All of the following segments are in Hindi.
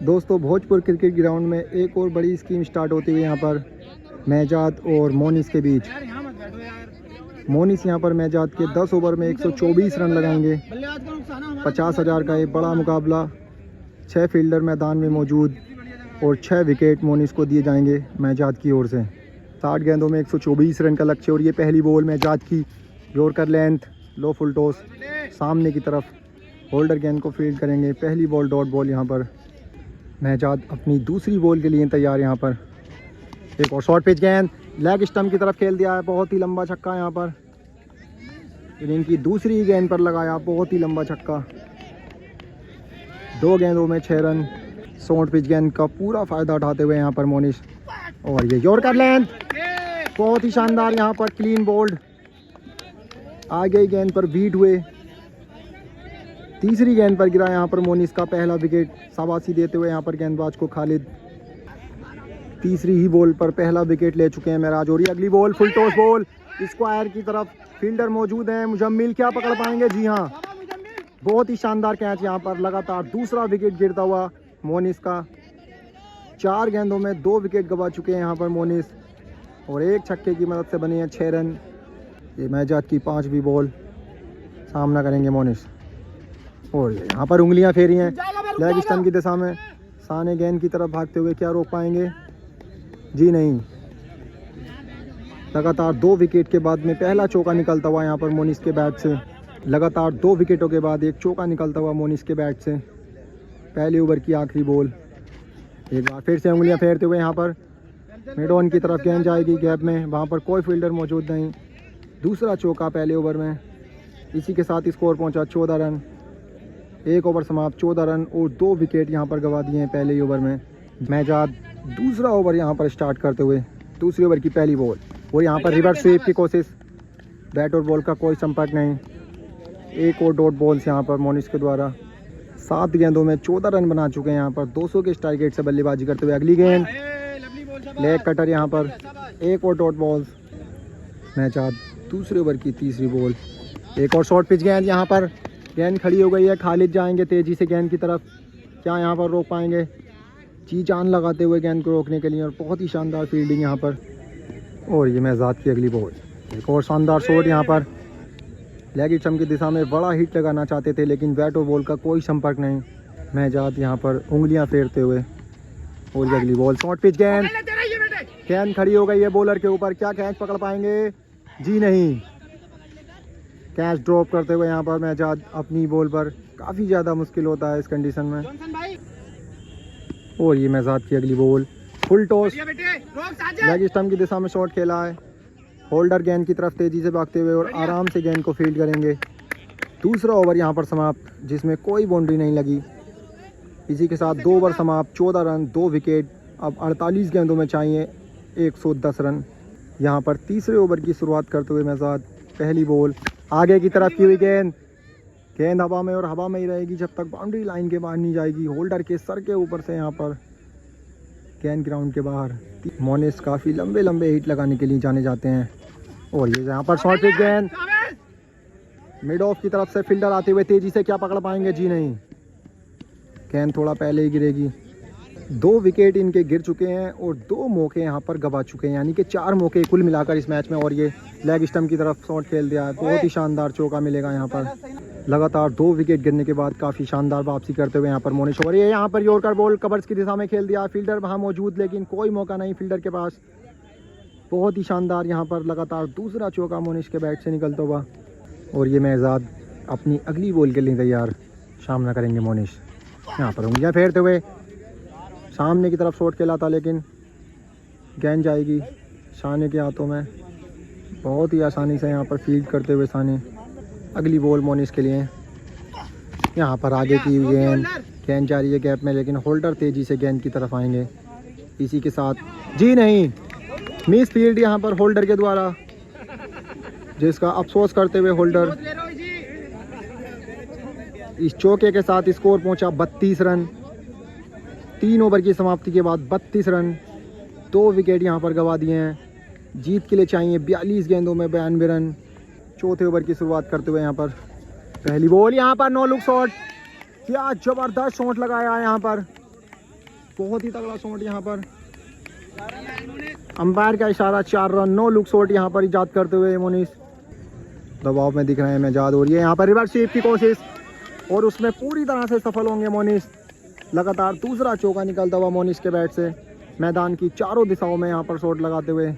दोस्तों भोजपुर क्रिकेट ग्राउंड में एक और बड़ी स्कीम स्टार्ट होती हुई यहाँ पर महजाद और मोनिस के बीच। मोनिस यहाँ पर महजाद के 10 ओवर में 124 रन लगाएंगे। 50,000 का एक बड़ा मुकाबला, 6 फील्डर मैदान में मौजूद और 6 विकेट मोनिस को दिए जाएंगे महजाद की ओर से। 60 गेंदों में 124 रन का लक्ष्य। और ये पहली बॉल महजाद की, यॉर्कर लेंथ, लो फुल टॉस सामने की तरफ। होल्डर गेंद को फील्ड करेंगे। पहली बॉल डॉट बॉल। यहाँ पर महजाद अपनी दूसरी बॉल के लिए तैयार। यहाँ पर एक और शॉर्ट पिच गेंद लेग स्टंप की तरफ खेल दिया है। बहुत ही लंबा छक्का यहाँ पर। इनकी दूसरी गेंद पर लगाया बहुत ही लंबा छक्का। 2 गेंदों में 6 रन। शॉर्ट पिच गेंद का पूरा फायदा उठाते हुए यहाँ पर मोनिस। और ये यॉर्कर लेंथ बहुत ही शानदार। यहाँ पर क्लीन बोल्ड। आगे गेंद पर बीट हुए। तीसरी गेंद पर गिरा यहाँ पर मोनिस का पहला विकेट। शाबाशी देते हुए यहाँ पर गेंदबाज को खालिद। तीसरी ही बॉल पर पहला विकेट ले चुके हैं महराज। और ये अगली ball full toss ball square की तरफ। फील्डर मौजूद हैं। मुजम्मिल क्या पकड़ पाएंगे? जी हाँ, बहुत ही शानदार कैच यहाँ पर। लगातार दूसरा विकेट गिरता हुआ मोनिस का। 4 गेंदों में 2 विकेट गंवा चुके हैं यहाँ पर मोनिस। और एक छक्के की मदद से बनी है 6 रन। ये महजाद की 5वीं बॉल। सामना करेंगे मोनिस। और यहाँ पर उंगलियां फेरी हैं लेग स्टंप की दिशा में। साने गेंद की तरफ भागते हुए क्या रोक पाएंगे? जी नहीं। लगातार 2 विकेट के बाद में पहला चौका निकलता हुआ यहाँ पर मोनिस के बैट से। लगातार 2 विकेटों के बाद एक चौका निकलता हुआ मोनिस के बैट से। पहले ओवर की आखिरी बॉल। एक बार फिर से उंगलियां फेरते हुए यहाँ पर मिड ऑन की तरफ गेंद जाएगी गैप में। वहाँ पर कोई फील्डर मौजूद नहीं। दूसरा चौका पहले ओवर में। इसी के साथ स्कोर पहुँचा 14 रन। 1 ओवर समाप्त। 14 रन और 2 विकेट यहाँ पर गंवा दिए हैं पहले ही ओवर में। महजाद दूसरा ओवर यहाँ पर स्टार्ट करते हुए। दूसरे ओवर की पहली बॉल। और यहाँ पर रिवर्स स्वीप की कोशिश। बैट और बॉल का कोई संपर्क नहीं। एक और डॉट बॉल्स यहाँ पर मोनिस के द्वारा। 7 गेंदों में 14 रन बना चुके हैं यहाँ पर 200 के स्ट्राइक रेट से बल्लेबाजी करते हुए। अगली गेंद लेग कटर यहाँ पर। एक और डॉट बॉल्स। महजाद दूसरे ओवर की तीसरी बॉल। एक और शॉर्ट पिच गेंद यहाँ पर। गेंद खड़ी हो गई है। खालिद जाएंगे तेजी से गेंद की तरफ। क्या यहाँ पर रोक पाएंगे? जी जान लगाते हुए गेंद को रोकने के लिए। और बहुत ही शानदार फील्डिंग यहाँ पर। और ये महजाद की अगली बॉल। एक और शानदार शॉट यहाँ पर। लेग स्टंप की दिशा में बड़ा हिट लगाना चाहते थे लेकिन बैट और बॉल का कोई संपर्क नहीं। महजाद यहाँ पर उंगलियाँ फेरते हुए। और ये अगली बॉल शॉर्ट पिच गेंद। गेंद खड़ी हो गई है बॉलर के ऊपर। क्या कैच पकड़ पाएंगे? जी नहीं। कैच ड्रॉप करते हुए यहाँ पर महजाद अपनी बॉल पर। काफ़ी ज़्यादा मुश्किल होता है इस कंडीशन में। और ये महजाद की अगली ball full toss. Leg stump की दिशा में शॉट खेला है। होल्डर गेंद की तरफ तेज़ी से भागते हुए और आराम से गेंद को फील्ड करेंगे। दूसरा ओवर यहाँ पर समाप्त जिसमें कोई बाउंड्री नहीं लगी। इसी के साथ 2 ओवर समाप्त। 14 रन 2 विकेट। अब 48 गेंदों में चाहिए 110 रन। यहाँ पर तीसरे ओवर की शुरुआत करते हुए महजाद। पहली बॉल आगे की तरफ की हुई गेंद। गेंद हवा में और हवा में ही रहेगी जब तक बाउंड्री लाइन के बाहर नहीं जाएगी। होल्डर के सर के ऊपर से यहाँ पर गेंद ग्राउंड के बाहर। मोनिस काफ़ी लंबे लंबे हिट लगाने के लिए जाने जाते हैं। और ये यहाँ पर शॉर्ट पिच गेंद मिड ऑफ की तरफ से फील्डर आते हुए तेजी से क्या पकड़ पाएंगे? जी नहीं। गेंद थोड़ा पहले ही गिरेगी। 2 विकेट इनके गिर चुके हैं और 2 मौके यहाँ पर गंवा चुके हैं। यानी कि 4 मौके कुल मिलाकर इस मैच में। और ये लेग स्टंप की तरफ शॉट खेल दिया है। बहुत ही शानदार चौका मिलेगा यहाँ पर। लगातार 2 विकेट गिरने के बाद काफ़ी शानदार वापसी करते हुए यहाँ पर मोनिस। और ये यहाँ पर यॉर्कर बॉल कवर्स की दिशा में खेल दिया। फील्डर वहाँ मौजूद लेकिन कोई मौका नहीं फील्डर के पास। बहुत ही शानदार यहाँ पर लगातार दूसरा चौका मोनिस के बैट से निकलता हुआ। और ये महजाद अपनी अगली बॉल के लिए तैयार। सामना करेंगे मोनिस। यहाँ पर उंगलियाँ फेरते हुए सामने की तरफ शॉट खेला था लेकिन गेंद जाएगी साने के हाथों में। बहुत ही आसानी से यहाँ पर फील्ड करते हुए साने। अगली बॉल मोनिस के लिए। यहाँ पर आगे की गेंद जा रही है गैप में लेकिन होल्डर तेज़ी से गेंद की तरफ आएंगे। इसी के साथ जी नहीं। मिस फील्ड यहाँ पर होल्डर के द्वारा जिसका अफसोस करते हुए होल्डर। इस चौके के साथ स्कोर पहुँचा 32 रन। 3 ओवर की समाप्ति के बाद 32 रन। 2 विकेट यहाँ पर गंवा दिए हैं। जीत के लिए चाहिए 42 गेंदों में 92 रन। चौथे ओवर की शुरुआत करते हुए यहाँ पर पहली बॉल। यहाँ पर नो लुक शॉट। क्या जबरदस्त शॉट लगाया है यहाँ पर। बहुत ही तगड़ा शॉट यहाँ पर, अंपायर का इशारा 4 रन। नो लुक शॉट यहाँ पर इजाद करते हुए मोनिस दबाव में दिख रहे हैं मेजाद। और ये यहाँ पर रिवर्स स्वीप की कोशिश और उसमें पूरी तरह से सफल होंगे मोनिस। लगातार दूसरा चौका निकलता हुआ मोनिस के बैट से मैदान की चारों दिशाओं में यहाँ पर शॉट लगाते हुए।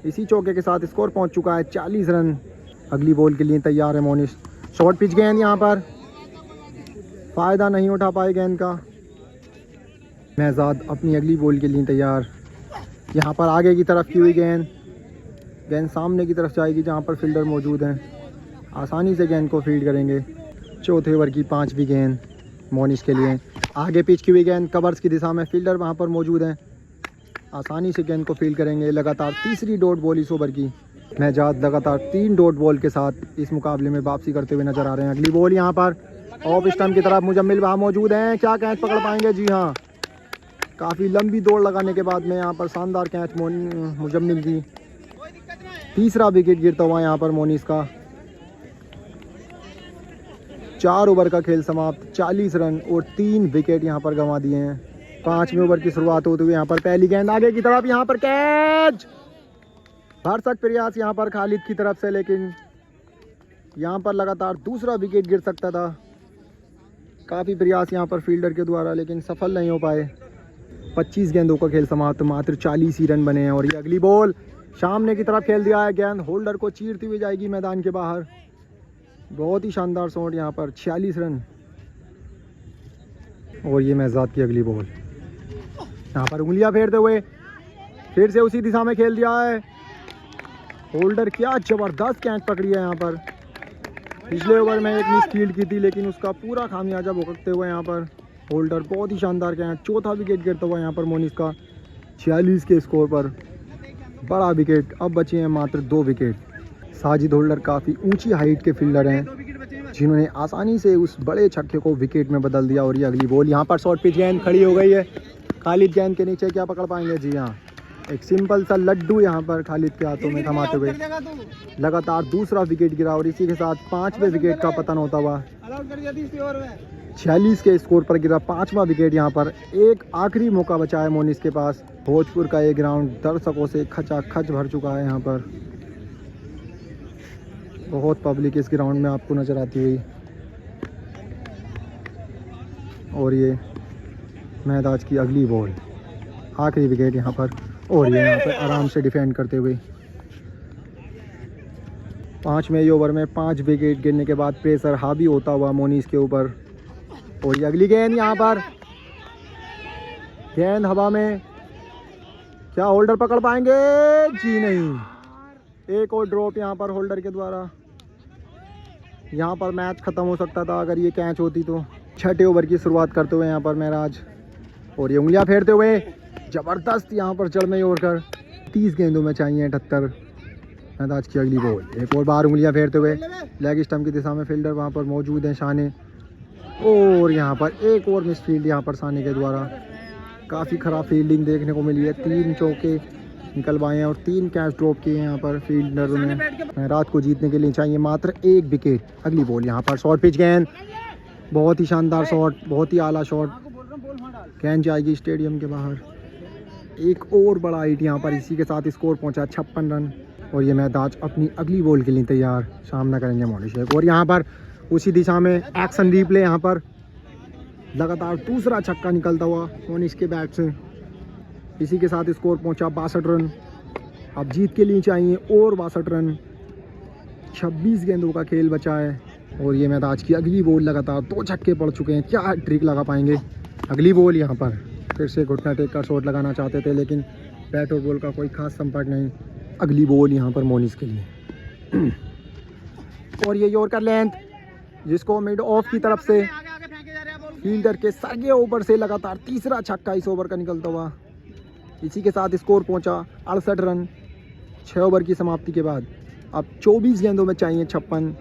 इसी चौके के साथ स्कोर पहुँच चुका है 40 रन। अगली बॉल के लिए तैयार है मोनिस। शॉर्ट पिच गेंद यहाँ पर, फ़ायदा नहीं उठा पाए गेंद का। मेहजाद अपनी अगली बॉल के लिए तैयार। यहाँ पर आगे की तरफ की हुई गेंद, गेंद सामने की तरफ जाएगी जहाँ पर फील्डर मौजूद हैं। आसानी से गेंद को फील्ड करेंगे। चौथे ओवर की 5वीं गेंद मोनिस के लिए। आगे पिच की हुई गेंद कवर्स की दिशा में, फील्डर वहाँ पर मौजूद हैं। आसानी से गेंद को फील्ड करेंगे। लगातार तीसरी डॉट बॉल इस ओवर की। मेहजाद लगातार 3 डॉट बॉल के साथ इस मुकाबले में वापसी करते हुए नजर आ रहे हैं। अगली बॉल यहाँ पर ऑफ स्टंप की तरफ मुजम्मिल वहाँ मौजूद हैं। क्या कैच पकड़ पाएंगे? जी हाँ, काफ़ी लंबी दौड़ लगाने के बाद में यहाँ पर शानदार कैच मुजम्मिल की। तीसरा विकेट गिरता हुआ यहाँ पर मोनिस का। 4 ओवर का खेल समाप्त, 40 रन और 3 विकेट यहाँ पर गंवा दिए हैं। 5वें ओवर की शुरुआत होते हुए यहाँ पर पहली गेंद आगे की तरफ, यहाँ पर कैच। भरसक प्रयास यहाँ पर खालिद की तरफ से, लेकिन यहाँ पर लगातार दूसरा विकेट गिर सकता था। काफ़ी प्रयास यहाँ पर फील्डर के द्वारा, लेकिन सफल नहीं हो पाए। 25 गेंदों का खेल समाप्त, मात्र 40 ही रन बने हैं। और ये अगली बॉल सामने की तरफ खेल दिया है। गेंद होल्डर को चीरती हुई जाएगी मैदान के बाहर। बहुत ही शानदार शॉट यहाँ पर, 46 रन। और ये मेहजाद की अगली बॉल, यहाँ पर उंगलियां फेरते हुए फिर से उसी दिशा में खेल दिया है। होल्डर क्या ज़बरदस्त कैच पकड़ी है यहाँ पर। पिछले ओवर में एक मिस फील्ड की थी, लेकिन उसका पूरा खामियाजा भुगतते हुए यहाँ पर होल्डर बहुत ही शानदार कैच। चौथा विकेट गिरता हुआ यहाँ पर मोनिस का 46 के स्कोर पर। बड़ा विकेट, अब बचे हैं मात्र 2 विकेट। साजिद होल्डर काफ़ी ऊंची हाइट के फील्डर हैं, जिन्होंने आसानी से उस बड़े छक्के को विकेट में बदल दिया। और ये अगली बॉल यहाँ पर शॉर्ट पिच गेंद खड़ी हो गई है। खालिद गेंद के नीचे क्या पकड़ पाएंगे? जी हाँ, एक सिंपल सा लड्डू यहाँ पर खालिद के हाथों में थमाते हुए। लगातार दूसरा विकेट गिरा और इसी के साथ 5वें विकेट का पतन होता हुआ 46 के स्कोर पर गिरा 5वां विकेट। यहाँ पर एक आखिरी मौका बचा है मोनिस के पास। भोजपुर का ये ग्राउंड दर्शकों से खचाखच भर चुका है। यहाँ पर बहुत पब्लिक इस ग्राउंड में आपको नज़र आती हुई। और ये मेहदाज की अगली बॉल, आखिरी विकेट यहाँ पर। और ये यहाँ पर आराम से डिफेंड करते हुए 5वें ओवर में 5 विकेट गिरने के बाद प्रेशर हावी होता हुआ मोनिस के ऊपर। और ये अगली गेंद यहाँ पर, गेंद हवा में, क्या होल्डर पकड़ पाएंगे? जी नहीं। एक और ड्रॉप यहाँ पर होल्डर के द्वारा। यहाँ पर मैच ख़त्म हो सकता था अगर ये कैच होती तो। 6ठे ओवर की शुरुआत करते हुए यहाँ पर महराज, और ये उंगलियां फेरते हुए ज़बरदस्त यहाँ पर जड़ में ओवर कर 30 गेंदों में चाहिए 78। महराज की अगली बॉल, एक और बार उंगलियां फेरते हुए लेग स्टंप की दिशा में फील्डर वहाँ पर मौजूद हैं शाने। और यहाँ पर एक और मिस फील्ड यहाँ पर साने के द्वारा। काफ़ी ख़राब फील्डिंग देखने को मिली है। 3 चौके निकलवाए हैं और 3 कैच ड्रॉप किए हैं यहाँ पर फील्डरों ने। महराज को जीतने के लिए चाहिए मात्र 1 विकेट। अगली बॉल यहाँ पर शॉर्ट पिच गेंद, बहुत ही शानदार शॉट, बहुत ही आला शॉट। गेंद जाएगी स्टेडियम के बाहर। एक और बड़ा हिट यहाँ पर, इसी के साथ स्कोर पहुँचा 56 रन। और ये मेहदाज अपनी अगली बॉल के लिए तैयार, सामना करेंगे मोनिस। और यहाँ पर उसी दिशा में एक्शन रिप्ले, यहाँ पर लगातार दूसरा छक्का निकलता हुआ मोनिस के बैट से। इसी के साथ स्कोर पहुंचा 62 रन। अब जीत के लिए चाहिए और 62 रन। 26 गेंदों का खेल बचा है। और ये मेहदाज की अगली बॉल, लगातार 2 छक्के पड़ चुके हैं। क्या ट्रिक लगा पाएंगे? अगली बॉल यहाँ पर फिर से घुटना टेक कर शॉट लगाना चाहते थे, लेकिन बैट और बॉल का कोई खास संपर्क नहीं। अगली बॉल यहाँ पर मोनिस के लिए। और ये यॉर्कर लेंथ, जिसको मिड ऑफ की तरफ से फील्डर के सगे ऊपर से लगातार तीसरा छक्का इस ओवर का निकलता हुआ। इसी के साथ स्कोर पहुंचा 68 रन 6 ओवर की समाप्ति के बाद। अब 24 गेंदों में चाहिए 56।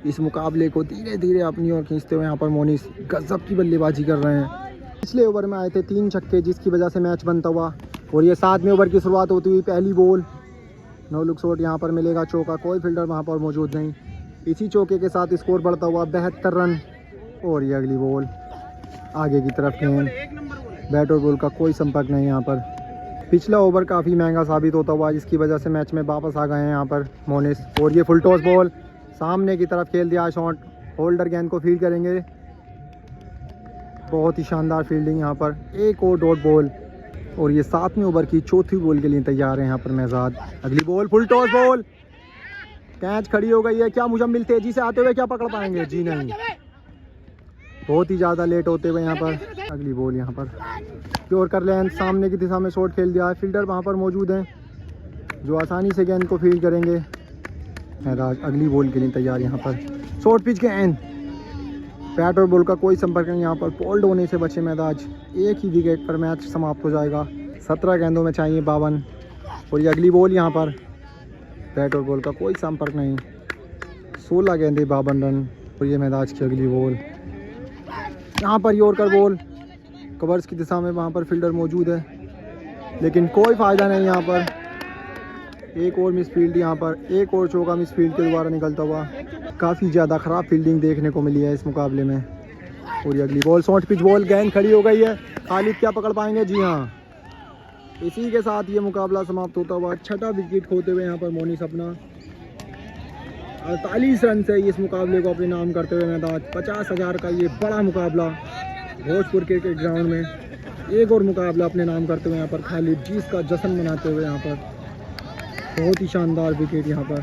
इस मुकाबले को धीरे धीरे अपनी ओर खींचते हुए यहाँ पर मोनिस गजब की बल्लेबाजी कर रहे हैं। पिछले ओवर में आए थे 3 छक्के, जिसकी वजह से मैच बनता हुआ। और ये 7वें ओवर की शुरुआत होती हुई पहली बॉल, नो लुक शॉट यहाँ पर मिलेगा चौका। कोई फील्डर वहाँ पर मौजूद नहीं। इसी चौके के साथ स्कोर बढ़ता हुआ 72 रन। और ये अगली बॉल आगे की तरफ गेंद, बैट और बॉल का कोई संपर्क नहीं यहाँ पर। पिछला ओवर काफ़ी महंगा साबित होता हुआ जिसकी वजह से मैच में वापस आ गए हैं यहाँ पर मोनिस। और ये फुल टॉस बॉल सामने की तरफ खेल दिया शॉट। होल्डर गेंद को फील्ड करेंगे। बहुत ही शानदार फील्डिंग यहाँ पर। एक और डॉट बॉल और ये 7वें ओवर की चौथी बॉल के लिए तैयार है यहाँ पर महजाद। अगली ball full toss ball, catch खड़ी हो गई है। क्या मुजम्मिल तेजी से आते हुए क्या पकड़ पाएंगे? जी नहीं, बहुत ही ज़्यादा लेट होते हुए यहाँ पर। अगली बॉल यहाँ पर प्योर कर लें, सामने की दिशा में शॉट खेल दिया है। फील्डर वहाँ पर मौजूद हैं जो आसानी से गेंद को फील्ड करेंगे। महराज अगली बॉल के लिए तैयार यहाँ पर। शॉर्ट पिच गेंद, बैट और बॉल का कोई संपर्क नहीं यहाँ पर। बोल्ड होने से बचे महराज। एक ही विकेट पर मैच समाप्त हो जाएगा। 17 गेंदों में चाहिए 52। और ये अगली बॉल यहाँ पर, बैट और बॉल का कोई संपर्क नहीं। 16 गेंदे 52 रन। और ये महराज की अगली बॉल यहाँ पर यॉर्कर बॉल, कवर्स की दिशा में वहाँ पर फील्डर मौजूद है लेकिन कोई फ़ायदा नहीं यहाँ पर। एक और मिस फील्ड यहाँ पर, एक और चौका मिस फील्ड के द्वारा निकलता हुआ। काफ़ी ज़्यादा ख़राब फील्डिंग देखने को मिली है इस मुकाबले में। और ये अगली बॉल शॉर्ट पिच बॉल, गेंद खड़ी हो गई है। खालिद क्या पकड़ पाएंगे? जी हाँ, इसी के साथ ये मुकाबला समाप्त होता हुआ। छठा विकेट खोते हुए यहाँ पर मोनिस अपना 48 रन से इस मुकाबले को अपने नाम करते हुए मैदान। 50,000 का ये बड़ा मुकाबला भोजपुर क्रिकेट ग्राउंड में। एक और मुकाबला अपने नाम करते हुए यहाँ पर खालिद जीत का जश्न मनाते हुए यहाँ पर। बहुत ही शानदार विकेट यहाँ पर।